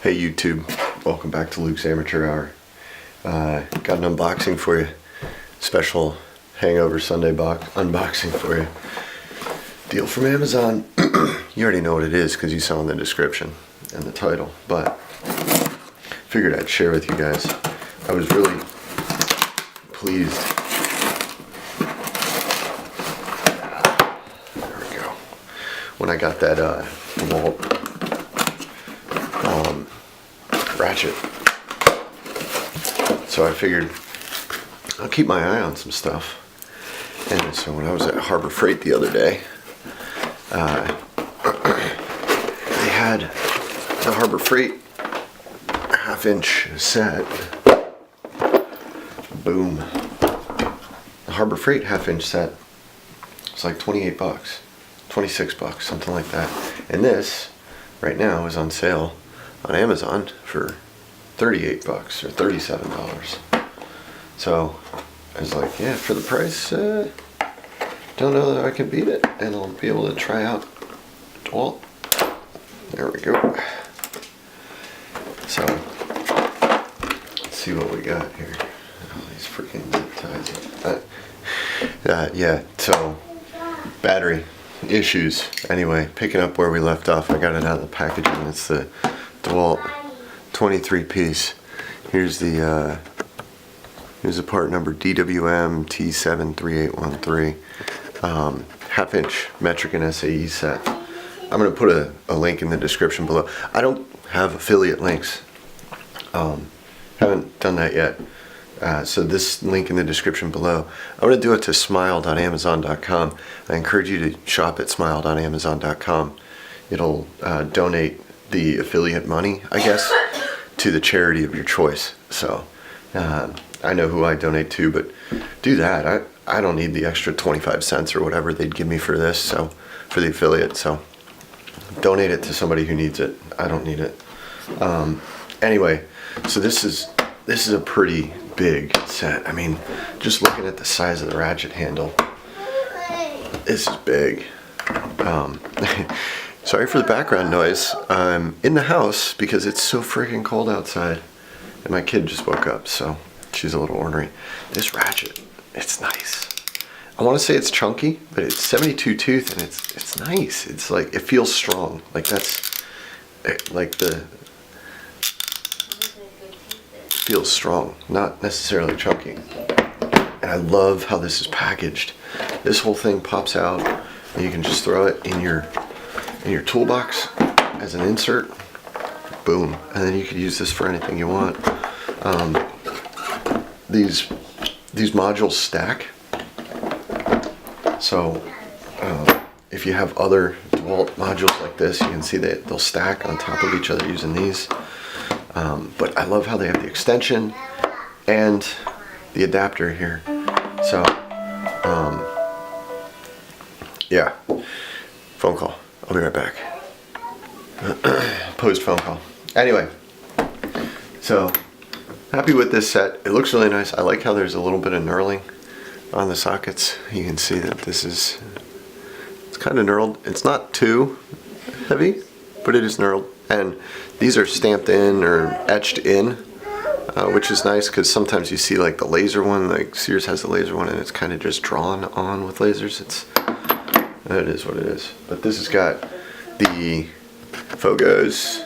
Hey YouTube, welcome back to Luke's Amateur Hour. Got an unboxing for you. Special Hangover Sunday unboxing for you. Deal from Amazon. You already know what it is because you saw in the description and the title, but figured I'd share with you guys. I was really pleased. There we go. When I got that DeWalt ratchet. So I figured I'll keep my eye on some stuff. And so when I was at Harbor Freight the other day, they had the Harbor Freight half-inch set. Boom. The Harbor Freight half-inch set. It's like 28 bucks, 26 bucks, something like that. And this right now is on sale on Amazon for 38 bucks or $37. So I was like, yeah, for the price, don't know that I can beat it, and I'll be able to try out DeWalt. There we go. So let's see what we got here. Oh, these freaking zip ties. Yeah, so battery issues. Anyway, picking up where we left off, I got it out of the packaging. It's the DeWalt 23 piece. Here's the part number DWM T73813, half-inch metric and SAE set. I'm gonna put a link in the description below. I don't have affiliate links. Haven't done that yet. So this link in the description below. I'm gonna do it to smile.amazon.com. I encourage you to shop at smile.amazon.com. It'll donate the affiliate money, I guess, to the charity of your choice. So I know who I donate to, but do that. I don't need the extra 25 cents or whatever they'd give me for this, so for the affiliate. So donate it to somebody who needs it. I don't need it. Anyway, so this is a pretty big set. I mean, just looking at the size of the ratchet handle, this is big. Sorry for the background noise. I'm in the house because it's so freaking cold outside, and my kid just woke up, so she's a little ornery. This ratchet, it's nice. I want to say it's chunky, but it's 72 tooth, and it's nice. It's like, it feels strong. Like that's like it feels strong, not necessarily chunky. And I love how this is packaged. This whole thing pops out, and you can just throw it in your toolbox as an insert. Boom. And then you could use this for anything you want. These modules stack. So if you have other DeWalt modules like this, you can see that they'll stack on top of each other using these. But I love how they have the extension and the adapter here. So yeah, phone call. I'll be right back. Post phone call. Anyway, so happy with this set. It looks really nice. I like how there's a little bit of knurling on the sockets. You can see that it's kind of knurled. It's not too heavy, but it is knurled. And these are stamped in or etched in, which is nice because sometimes you see like the laser one, like Sears has the laser one, and it's kind of just drawn on with lasers. It is what it is. But this has got the Fogos,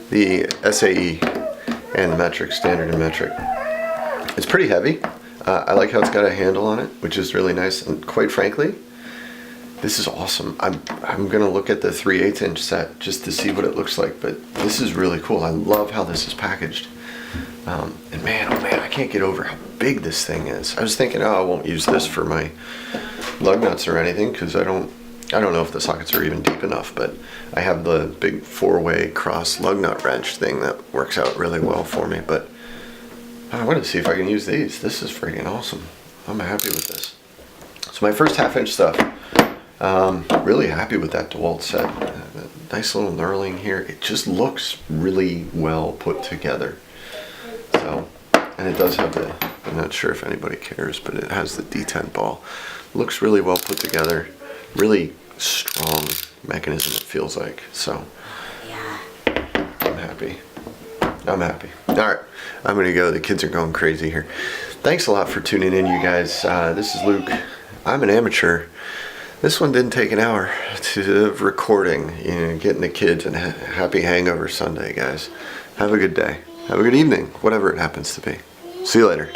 the SAE, and the metric, standard and metric. It's pretty heavy. I like how it's got a handle on it, which is really nice. And quite frankly, this is awesome. I'm gonna look at the 3/8 inch set just to see what it looks like, but this is really cool. I love how this is packaged. And man, oh man, I can't get over how big this thing is. I was thinking, oh, I won't use this for my lug nuts or anything because I don't know if the sockets are even deep enough, but I have the big 4-way cross lug nut wrench thing that works out really well for me. But I want to see if I can use these. This is freaking awesome. I'm happy with this. So my first half-inch stuff. Really happy with that DeWalt set. Nice little knurling here. It just looks really well put together. So, and it does have the, I'm not sure if anybody cares, but it has the D10 ball. Looks really well put together. Really strong mechanism, it feels like. So I'm happy. happy. I'm happy. All right, I'm gonna go. The kids are going crazy here. Thanks a lot for tuning in, you guys. This is Luke. I'm an amateur. This one didn't take an hour to recording, getting the kids, and happy Hangover Sunday, guys. Have a good day. Have a good evening, whatever it happens to be. See you later.